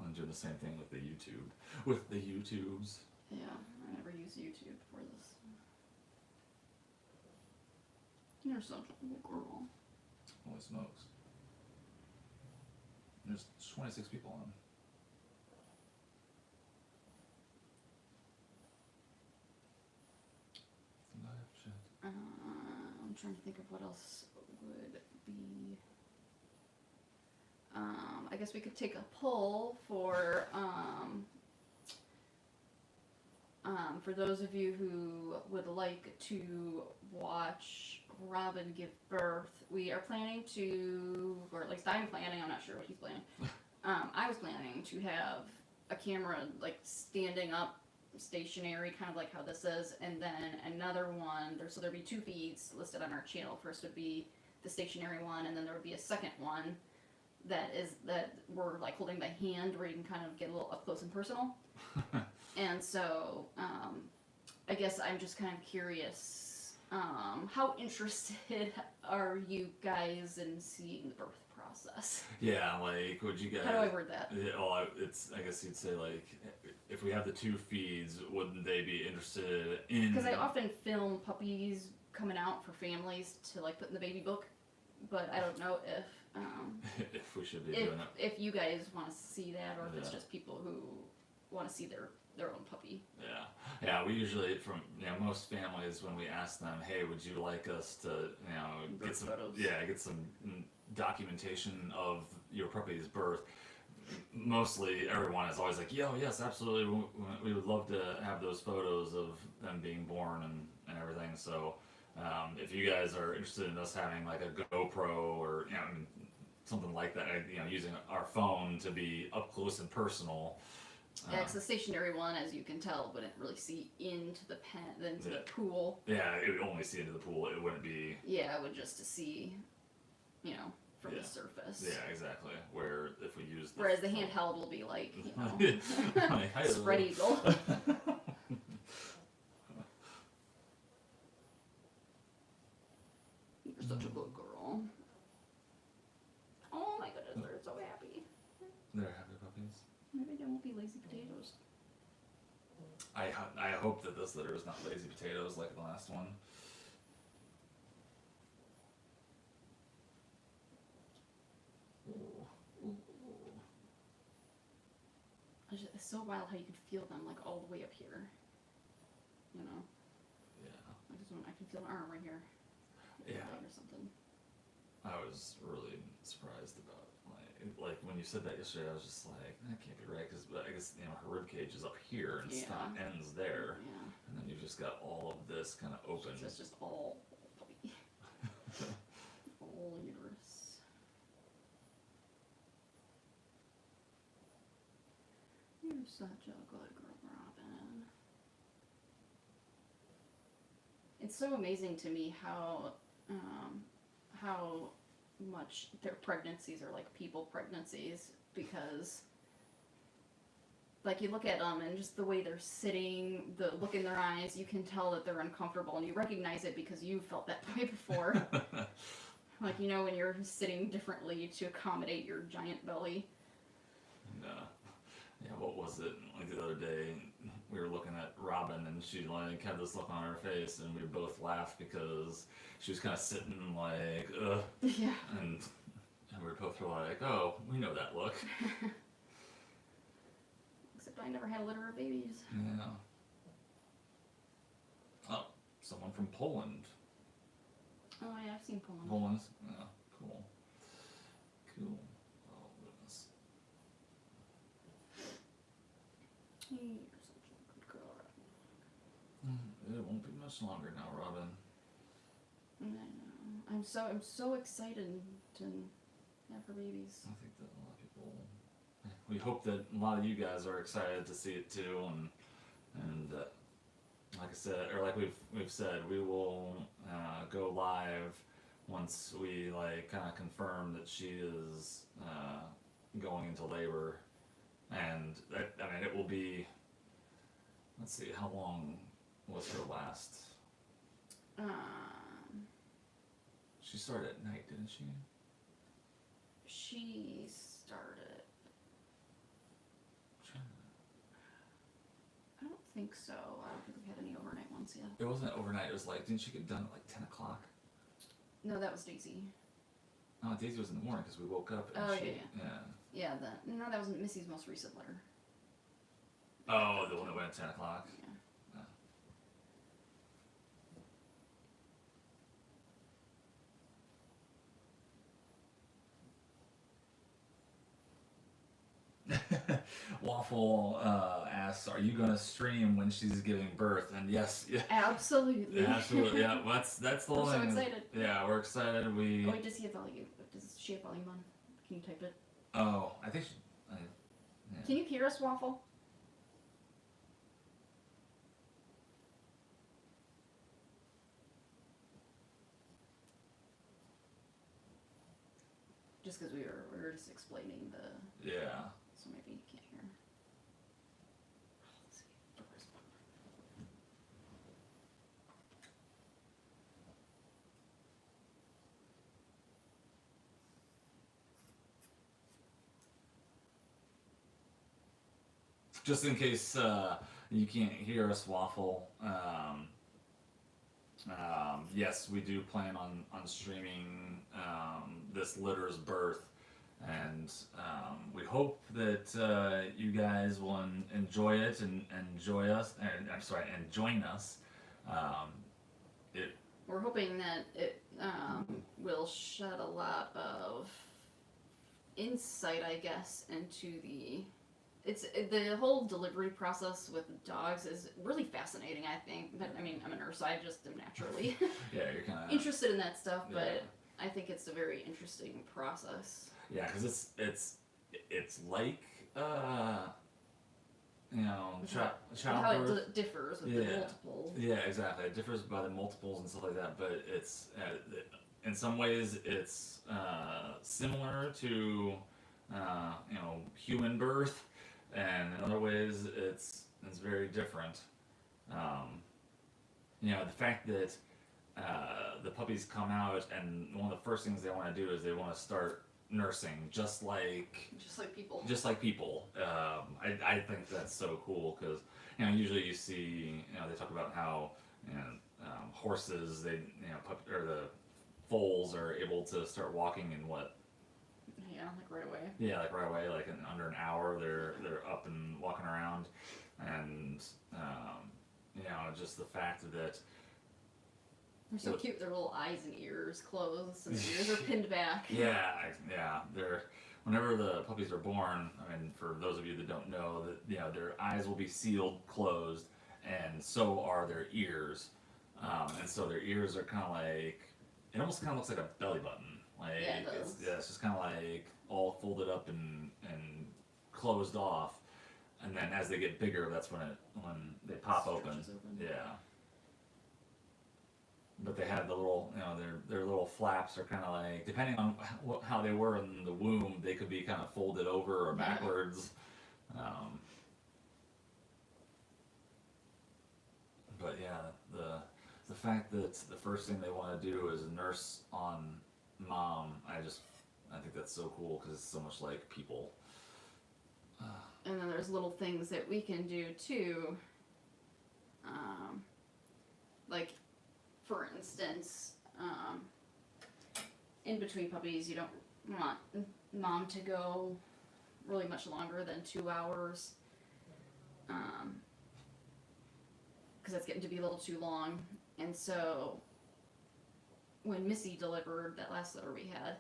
I'm doing the same thing with the YouTube. With the YouTubes. Yeah, I never used YouTube before this. You're such a little girl. Holy smokes. There's 26 people on. I'm trying to think of what else would be. I guess we could take a poll for those of you who would like to watch Robin give birth. We are planning to, or at least I'm planning, I'm not sure what he's planning. I was planning to have a camera like standing up stationary, kind of like how this is, and then another one, there'd be 2 feeds listed on our channel. First would be the stationary one, and then there would be a second one that we're like holding by hand where you can kind of get a little up close and personal. And so I guess I'm just kind of curious, how interested are you guys in seeing the birth process? Yeah, like, would you guys... How do I word that? Yeah, well, I guess you'd say, like, if we have the 2 feeds, wouldn't they be interested in... Because I often film puppies coming out for families to, like, put in the baby book, but I don't know if... if we should be doing it. If you guys want to see that, or if it's just people who want to see their own puppy. Yeah, we usually, from most families, when we ask them, hey, would you like us to get some photos. get some documentation of your puppy's birth, mostly everyone is always like, yes, absolutely, we would love to have those photos of them being born and everything. So if you guys are interested in us having like a GoPro or something like that, using our phone to be up close and personal. Yeah, it's the stationary one, as you can tell, wouldn't really see into the the pool. Yeah, it would only see into the pool. It wouldn't be... Yeah, it would just to see, from the surface. Yeah, exactly. Where if we use whereas the handheld will be like, like, spread eagle. You're such a good girl. Oh my goodness, they're so happy. They're happy puppies. Maybe they won't be lazy potatoes. I hope that this litter is not lazy potatoes like the last one. It's so wild how you can feel them like all the way up here. Yeah. I can feel an arm right here. Yeah. Or something. I was really surprised about like when you said that yesterday. I was just like, that can't be right, because I guess her rib cage is up here and ends there, and then you've just got all of this kind of open. So it's just all puppy. All uterus. You're such a good girl, Robin. It's so amazing to me how much their pregnancies are like people pregnancies, because like you look at them and just the way they're sitting, the look in their eyes, you can tell that they're uncomfortable, and you recognize it because you felt that way before. Like, when you're sitting differently to accommodate your giant belly. Yeah, what was it? Like the other day, we were looking at Robin, and she like had this look on her face, and we both laughed because she was kind of sitting like, ugh. Yeah. And we both were like, oh, we know that look. Except I never had a litter of babies. Yeah. Oh, someone from Poland. Oh yeah, I've seen Poland. Poland? Yeah, cool. Cool. Oh, goodness. You're such a good girl, Robin. It won't be much longer now, Robin. I know. I'm so excited to have her babies. I think that a lot of people... We hope that a lot of you guys are excited to see it too, and like I said, or like we've said, we will go live once we like kind of confirm that she is going into labor, and that, I mean, it will be. Let's see, how long was her last? Um, She started at night, didn't she? she started. I don't think so. I don't think we had any overnight ones yet. It wasn't overnight. It was like, didn't she get done at like 10 o'clock? No, that was Daisy. Oh, Daisy was in the morning because we woke up. And Oh, she, yeah. Yeah, that was Missy's most recent letter. Oh, the one that went at 10 o'clock? Yeah. Waffle asks, "Are you gonna stream when she's giving birth?" And yes, yeah, Absolutely. absolutely, yeah. That's the whole I'm so thing. excited. Yeah, we're excited. Oh, wait, does she have volume? Does she have volume on? Can you type it? Oh, I think. Yeah. Can you hear us, Waffle? Just because we were just explaining the. Yeah. So maybe you can't hear. Let's see. Just in case you can't hear us, Waffle. Yes, we do plan on streaming this litter's birth, and we hope that you guys will enjoy it and enjoy us. And I'm sorry, and join us. We're hoping that it will shed a lot of insight, I guess, into the whole delivery process with dogs is really fascinating, I think. But I mean, I'm a nurse, so I just am naturally Yeah, you're kind of interested in that stuff. Yeah. But I think it's a very interesting process. Yeah, because it's like How childbirth. it differs with the multiple. Yeah, exactly. It differs by the multiples and stuff like that, but it's in some ways it's similar to human birth, and in other ways it's very different. The fact that the puppies come out and one of the first things they want to do is they want to start nursing, just like people. Just like people. I think that's so cool because usually you see they talk about how horses or the foals are able to start walking in what. Yeah, like right away. Yeah, like right away, like in under an hour, they're up and walking around, and just the fact that They're so cute. Their little eyes and ears closed, and their ears are pinned back. yeah, they're whenever the puppies are born. I mean, for those of you that don't know, that their eyes will be sealed closed, and so are their ears, and so their ears are kind of like it almost kind of looks like a belly button. Like Yeah, it does. it's just kind of like all folded up and closed off, and then as they get bigger, that's when they pop open. Yeah. But they have the little, their little flaps are kind of like, depending on how they were in the womb, they could be kind of folded over or backwards. But yeah, the fact that the first thing they want to do is nurse on mom, I think that's so cool because it's so much like people. And then there's little things that we can do too. Like, for instance, in between puppies, you don't want mom to go really much longer than 2 hours. Because that's getting to be a little too long. And so, when Missy delivered that last litter we had,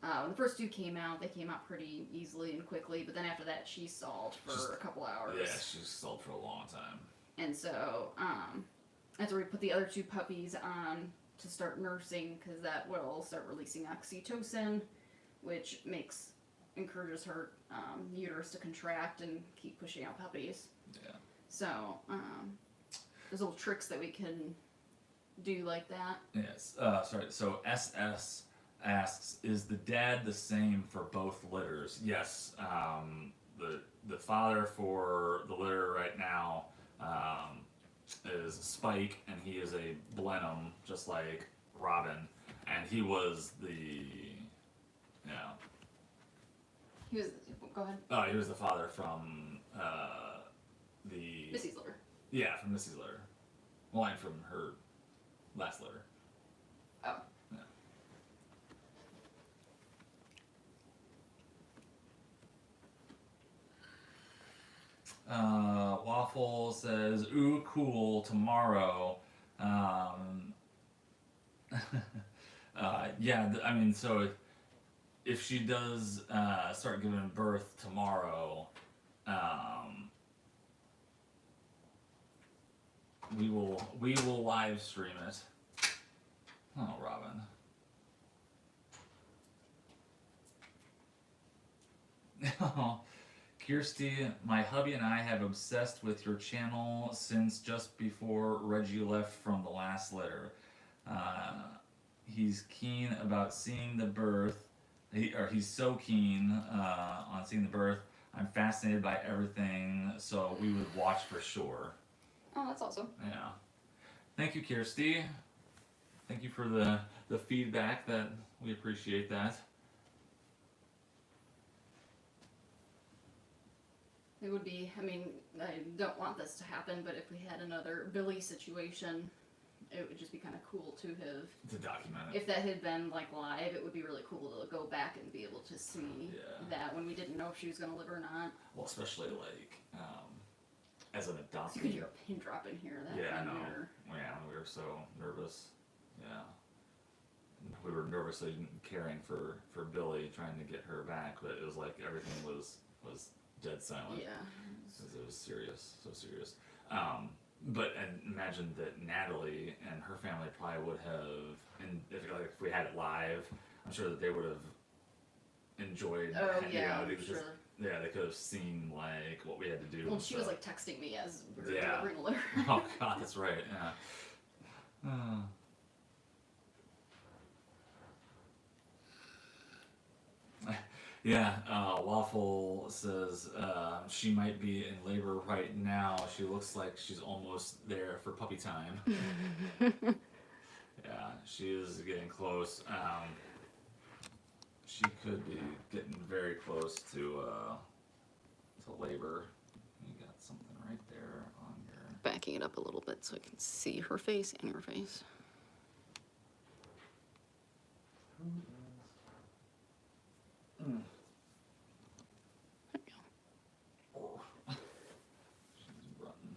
when the first two came out, they came out pretty easily and quickly, but then after that she stalled for a couple hours. Yeah, she stalled for a long time. And so, after we put the other two puppies on to start nursing, because that will start releasing oxytocin, which encourages her uterus to contract and keep pushing out puppies. Yeah. So, there's little tricks that we can do like that. Yes. Sorry. So SS asks, is the dad the same for both litters? Yes. the father for the litter right now is Spike, and he is a Blenheim, just like Robin, and he was the He was. Go ahead. Oh, he was the father from the Missy's litter. Yeah, from Missy's litter. Well, and from her last litter. Oh. Waffle says, "Ooh, cool, tomorrow." Yeah, I mean, so if she does start giving birth tomorrow, we will live stream it. Oh, Robin. Kirsty, my hubby and I have obsessed with your channel since just before Reggie left from the last litter. He's keen about seeing the birth. He's so keen on seeing the birth. I'm fascinated by everything, so we would watch for sure. Oh, that's awesome. Yeah. Thank you, Kirsty. Thank you for the feedback. That we appreciate that. It would be, I mean, I don't want this to happen, but if we had another Billy situation, it would just be kind of cool to have... To document it. If that had been, like, live, it would be really cool to go back and be able to see that when we didn't know if she was going to live or not. Well, especially, like, as an adoptee. You could hear a pin drop in here. I know. Yeah, we were so nervous. Yeah. We were nervously caring for Billy, trying to get her back, but it was like everything was dead silent. Yeah. It was serious, so serious. But and imagine that Natalie and her family probably would have, and if we had it live, I'm sure that they would have enjoyed. Oh yeah, they sure. They could have seen like what we had to do. Well, she was like texting me as we were Yeah. delivering the litter. Oh God, that's right. Yeah. Yeah, Waffle says she might be in labor right now. She looks like she's almost there for puppy time. Yeah, she is getting close. She could be getting very close to labor. You got something right there on your... Backing it up a little bit so I can see her face and your face. Mm. There we go. Oh. She's running.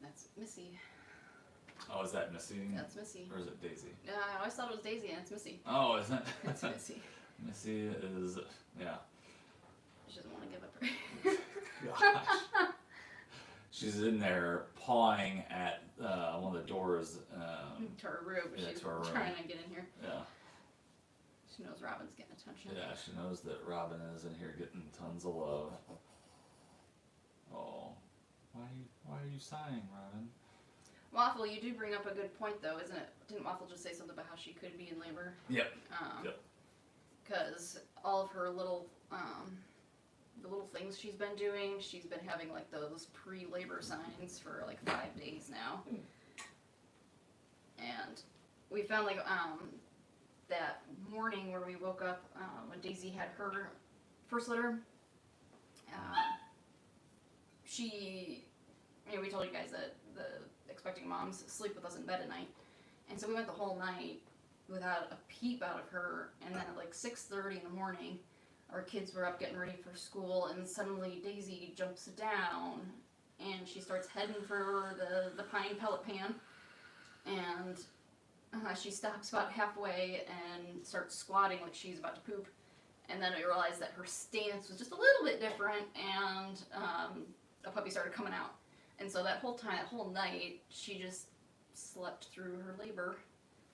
That's Missy. Oh, is that Missy? That's Missy. Or is it Daisy? I always thought it was Daisy, and it's Missy. Oh, isn't it? It's Missy. Missy is, yeah. She doesn't want to give up her. Gosh. She's in there pawing at one of the doors. To her room, but she's trying to get in here. Yeah. She knows Robin's getting attention. Yeah, she knows that Robin is in here getting tons of love. Oh, why are you sighing, Robin? Waffle, you do bring up a good point, though, isn't it? Didn't Waffle just say something about how she could be in labor? Yep. Yep. Because all of her little, the little things she's been doing, she's been having, like, those pre-labor signs for, like, 5 days now. And we found, like, that morning where we woke up, when Daisy had her first litter, we told you guys that the expecting moms sleep with us in bed at night. And so we went the whole night without a peep out of her, and then at like 6:30 in the morning, our kids were up getting ready for school, and suddenly Daisy jumps down, and she starts heading for the pine pellet pan, and she stops about halfway and starts squatting like she's about to poop, and then we realized that her stance was just a little bit different, and a puppy started coming out. And so that whole night, she just slept through her labor.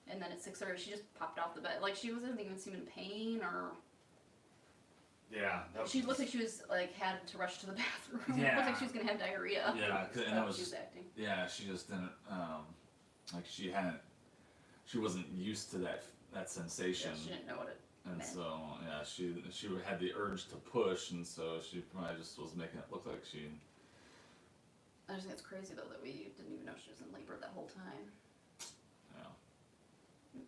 And then at 6:30, she just popped off the bed. Like, she wasn't even seeming in pain, or... Yeah. She looked like she was, like, had to rush to the bathroom. Yeah. It looked like she was going to have diarrhea. Yeah, and that was... She was acting. Yeah, she just didn't, like, she wasn't used to that sensation. Yeah, she didn't know what it And Men. so, yeah, she had the urge to push, and so she probably just was making it look like she. I just think it's crazy though that we didn't even know she was in labor that whole time. Yeah.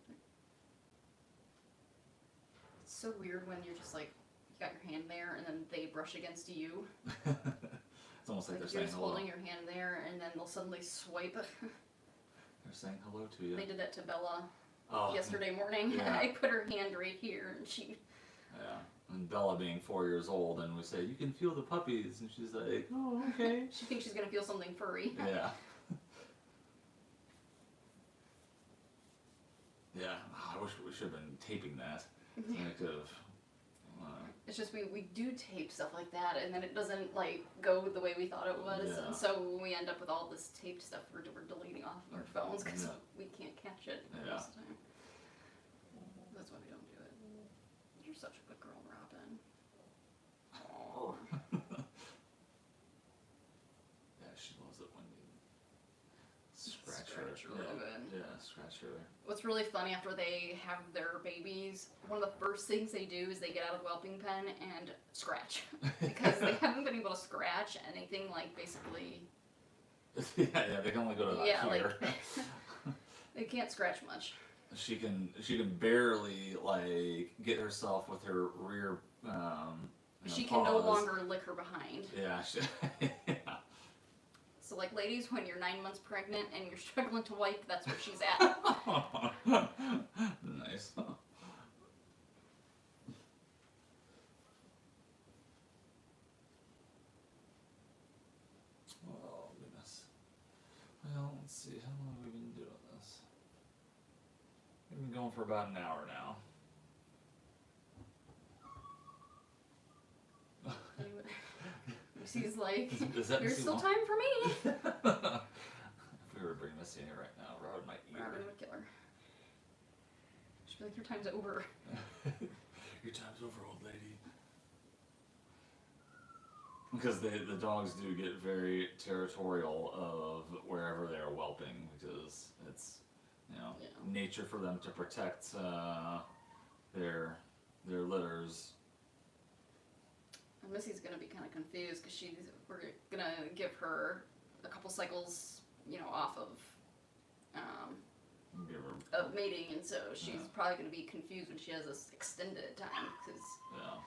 It's so weird when you're just like, you got your hand there and then they brush against you. It's almost like they're you're saying just hello. holding your hand there and then they'll suddenly swipe. They're saying hello to you. They did that to Bella Oh, yesterday morning. yeah. I put her hand right here and she. Yeah. And Bella being 4 years old, and we say, you can feel the puppies, and she's like, oh, okay. She thinks she's gonna feel something furry. Yeah. Yeah. Oh, I wish we should have been taping that. I could have. It's just we do tape stuff like that, and then it doesn't like go the way we thought it was, Yeah. and so we end up with all this taped stuff we're deleting off of our phones because Yeah. we can't catch it Yeah. most of the time. That's why we don't do it. You're such a good girl, Robin. Oh. Yeah, she loves it when you scratch her. Scratch her really good. Yeah, scratch her. What's really funny after they have their babies, one of the first things they do is they get out of the whelping pen and scratch. Because they haven't been able to scratch anything like basically. Yeah, they can only go to Yeah, here. like they can't scratch much. She can barely like get herself with her rear. She can no paws. longer lick her behind. Yeah. Yeah. So like ladies, when you're 9 months pregnant and you're struggling to wipe, that's where she's at. Nice. Oh goodness. Well, let's see. How long have we been doing this? We've been going for about an hour now. Missy's like, Is that there's Missy still Wong? time for me. If we were to bring Missy in here right now, Robin might eat Robin her. would kill her. She'd be like, your time's over. Your time's over, old lady. Because the dogs do get very territorial of wherever they are whelping, because it's Yeah. nature for them to protect their litters. And Missy's gonna be kind of confused because we're gonna give her a couple cycles, off of Give her, of mating, and so she's probably gonna be confused when she has this extended time because yeah.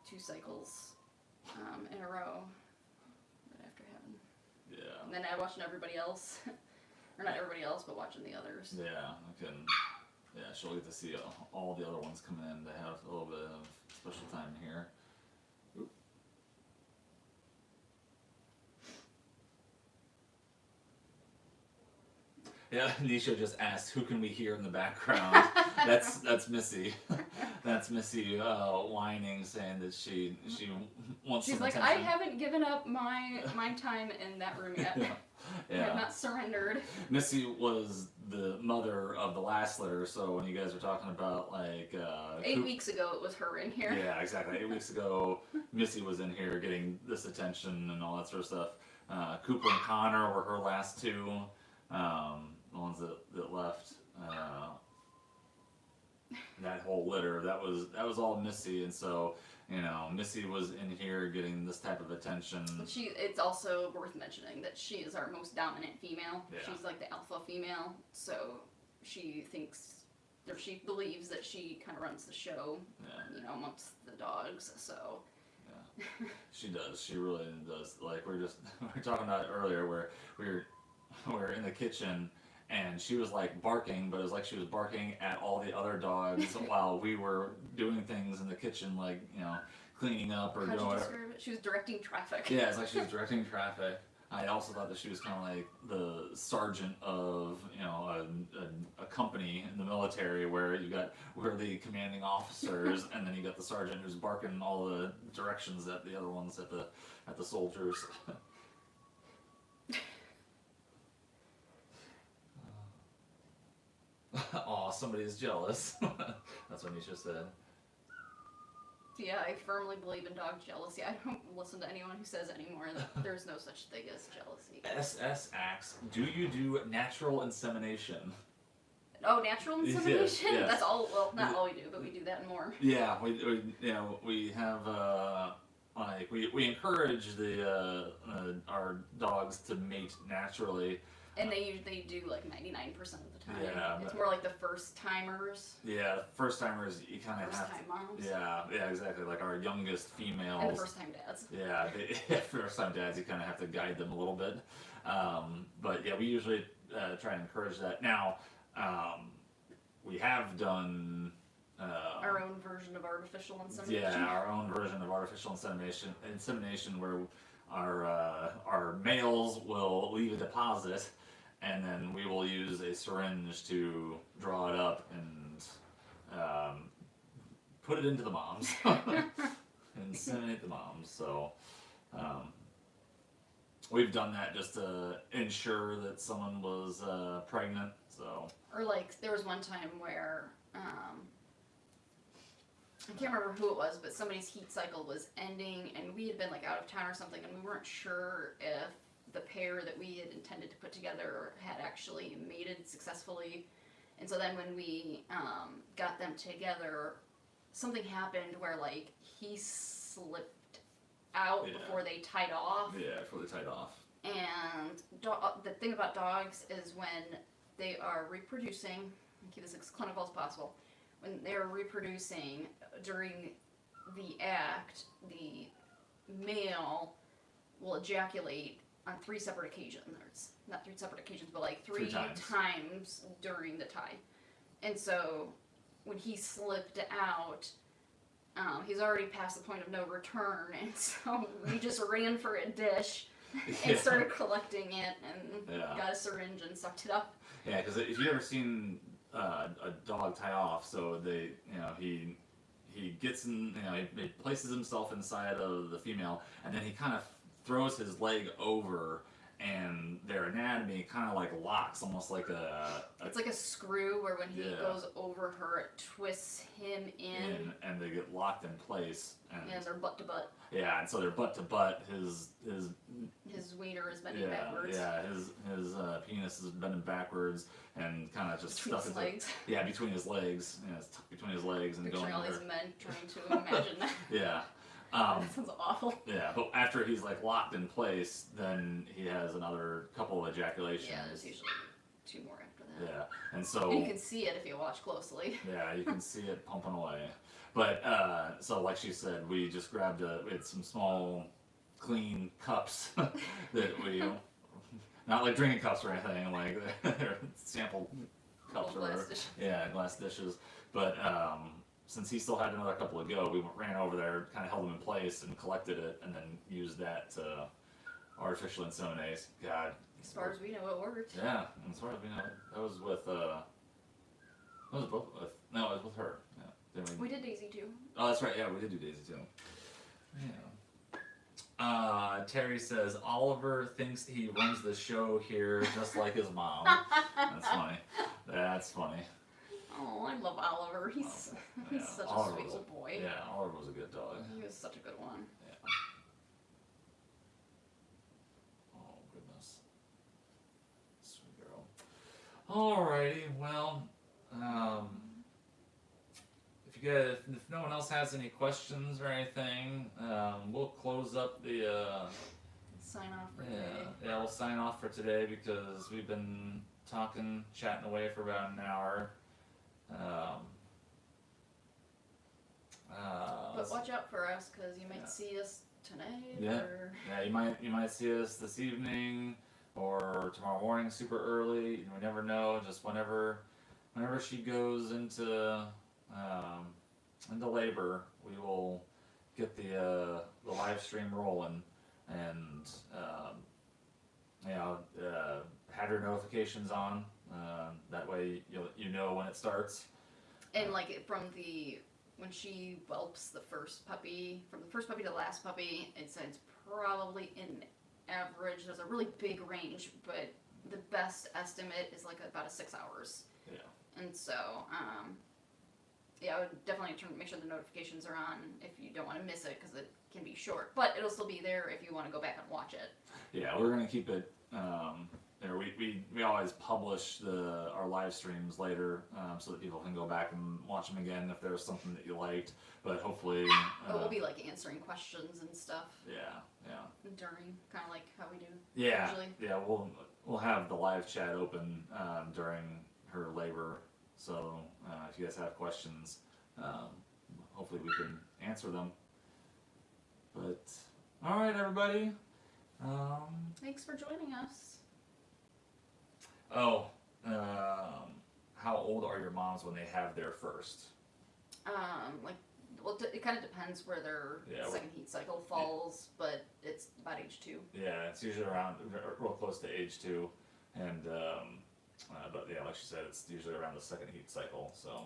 2 cycles in a row right after having. Yeah. And then watching everybody else, or not everybody else, but watching the others. Yeah, she'll get to see all the other ones coming in to have a little bit of special time here. Oop. Yeah, Nisha just asked, who can we hear in the background? That's Missy. That's Missy whining, saying that she wants She's some like, attention. I haven't given up my time in that room yet. I have not surrendered. Missy was the mother of the last litter, so when you guys were talking about like 8 weeks ago, it was her in here. Yeah, exactly. 8 weeks ago, Missy was in here getting this attention and all that sort of stuff. Cooper and Connor were her last 2, the ones that left. That whole litter, that was all Missy, and so Missy was in here getting this type of attention. It's also worth mentioning that she is our most dominant female. Yeah. She's like the alpha female, so she believes that she kind of runs the show, amongst the dogs. So. Yeah. She does. She really does. Like we were talking about it earlier, where we were in the kitchen. And she was like barking, but it was like she was barking at all the other dogs while we were doing things in the kitchen, like, cleaning up or How'd doing you whatever. describe it? She was directing traffic. Yeah, it's like she was directing traffic. I also thought that she was kind of like the sergeant of, a company in the military where we're the commanding officers, and then you got the sergeant who's barking all the directions at the other ones at the soldiers. Aw, somebody's jealous. That's what Nisha said. Yeah, I firmly believe in dog jealousy. I don't listen to anyone who says anymore that there's no such thing as jealousy. SS asks, do you do natural insemination? Oh, natural insemination? Yes. That's all, well, not all we do, but we do that and more. Yeah, we have like we encourage our dogs to mate naturally. And they usually do like 99% of the time. Yeah, It's more like the first timers. Yeah, first timers you kind of have First time moms. Yeah, exactly. Like our youngest females. And the first time dads. Yeah, first time dads, you kind of have to guide them a little bit. But yeah, we usually try and encourage that. Now, we have done Our own version of artificial insemination. yeah, our own version of artificial insemination where our males will leave a deposit, and then we will use a syringe to draw it up and put it into the moms, inseminate the moms. So we've done that just to ensure that someone was pregnant. So Or like, there was one time where, I can't remember who it was, but somebody's heat cycle was ending, and we had been like out of town or something, and we weren't sure if the pair that we had intended to put together had actually mated successfully. And so then when we got them together, something happened where like he slipped out before they tied off. yeah, before they tied off. And the thing about dogs is when they are reproducing, keep this as clinical as possible, when they're reproducing during the act, the male will ejaculate on 3 separate occasions. It's not 3 separate occasions, but like 3 times during the tie. And so when he slipped out, he's already past the point of no return, and so we just ran for a dish and started collecting it and got a syringe and sucked it up. Yeah, because if you've ever seen a dog tie off, so they, he gets in, he places himself inside of the female, and then he kind of throws his leg over, and their anatomy kind of like locks, almost like it's like a screw where when he goes over her, it twists him in and they get locked in place, and they're butt to butt. Yeah, and so they're butt to butt. His wiener is bending backwards. Yeah, his penis is bending backwards and kind of just between stuck his legs. Yeah, between his legs. Yeah, it's tucked between his legs and Picturing going. all these men trying to imagine that. Yeah. That sounds awful. Yeah, but after he's like locked in place, then he has another couple of ejaculations. Yeah, there's usually 2 more after that. Yeah, and so you can see it if you watch closely. Yeah, you can see it pumping away. But so like she said, we just grabbed we had some small, clean cups that we, not like drinking cups or anything, like they're sample cups or whatever. Yeah, glass dishes. But since he still had another couple to go, we ran over there, kind of held them in place, and collected it, and then used that to artificially inseminate. God. As far as we know, it worked. Yeah, as far as we know, that was with. That was both with. No, it was with her. Yeah. We did Daisy too. Oh, that's right. Yeah, we did do Daisy too. Yeah. Terry says Oliver thinks he runs the show here just like his mom. That's funny. That's funny. Oh, I love Oliver. He's such a sweet little boy. Yeah, Oliver was a good dog. He was such a good one. Yeah. Oh goodness. Sweet girl. Alrighty, well, if no one else has any questions or anything, we'll close up the sign off for today. Yeah, we'll sign off for today because we've been chatting away for about an hour. But watch out for us because you might see us tonight. Yeah, or... yeah, you might see us this evening or tomorrow morning, super early. We never know. Just whenever she goes into labor, we will get the live stream rolling and have your notifications on. That way you know when it starts. And like when she whelps the first puppy, from the first puppy to the last puppy, it's probably in average. There's a really big range, but the best estimate is like about 6 hours. Yeah. And so, I would definitely make sure the notifications are on if you don't want to miss it because it can be short. But it'll still be there if you want to go back and watch it. Yeah, we're gonna keep it or we always publish our live streams later, so that people can go back and watch them again if there's something that you liked. But hopefully, We'll be like answering questions and stuff. Yeah. During, kind of like how we do. Yeah. Usually. Yeah. We'll have the live chat open during her labor, so if you guys have questions, hopefully we can answer them. But all right, everybody. Thanks for joining us. Oh, how old are your moms when they have their first? Well, it kind of depends where their second heat cycle falls, but it's about age 2. Yeah, it's usually around real close to age 2, and but yeah, like she said, it's usually around the second heat cycle. So,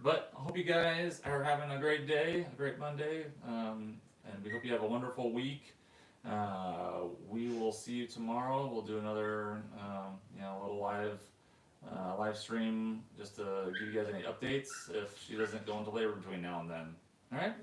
but I hope you guys are having a great day, a great Monday, and we hope you have a wonderful week. We will see you tomorrow. We'll do another, little live stream just to give you guys any updates if she doesn't go into labor between now and then. All right.